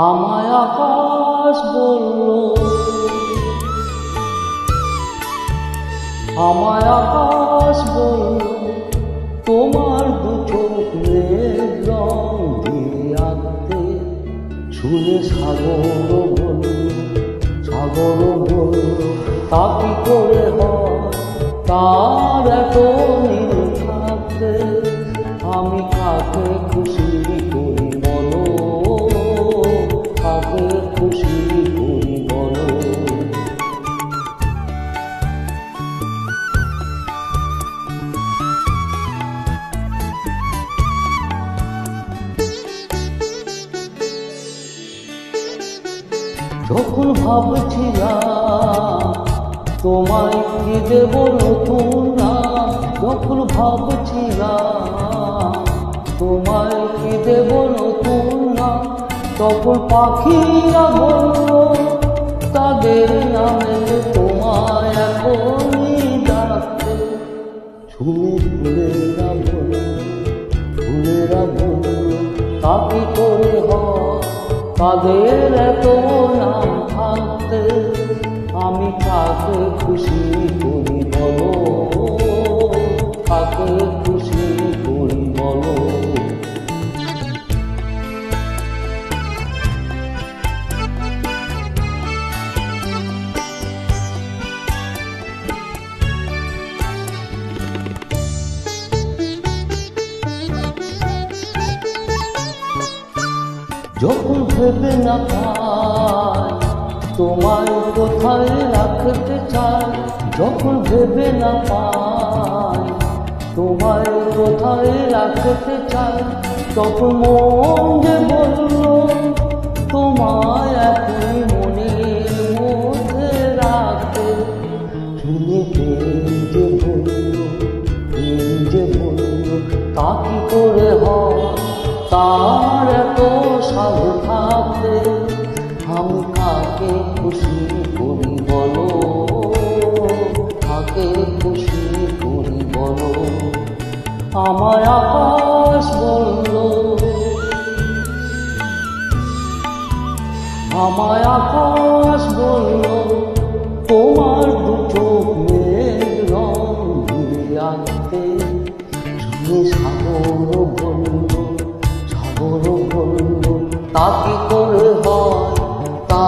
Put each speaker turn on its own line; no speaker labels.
আমায় আকাশ বলল, আমায় আকাশ বলল, তোমার দু চোখের রং দিয়ে আঁকতে। শুনে সাগর বলল, সাগর বলল, তা কি করে হয় তার এত নীল থাকতে। আমি কাকে খুশি করি বলো, কাকে খুশি করি বলো। যখন ভাবছিলাম তোমায় কি দেব নতুন নাম, যখন ভাবছিলাম তোমায় কি দেব নতুন নাম, তখন পাখিরা বলল তাদের নামে তোমায় এখনই ডাকতে। শুনে ফুলেরা বলল, ফুলেরা বলল, তা কি করে হয় তাদের এত নাম থাকতে। আমি কাকে খুশি করি বলো, কাকে খুশি করি বলো। যখন ভেবে না পাই তোমায় কোথায় রাখতে চাই, যখন ভেবে না পাই তোমায় কোথায় রাখতে চাই, তখন মন যে বলল তোমায় এখনই মনের মধ্যে রাখতে। শুনে যে বলল, যে বলল, তা কি করে হয় তার এত সাধ থাকতে। আমি কাকে খুশি করি বলো, কাকে খুশি করি বলো। আমার আকাশ বলল, আমায় আকাশ বলল, তোমার দু চোখের রং দিয়ে আঁকতে। শুনে সাগর বলল, সাগর বলল, তা কি করে হয় তা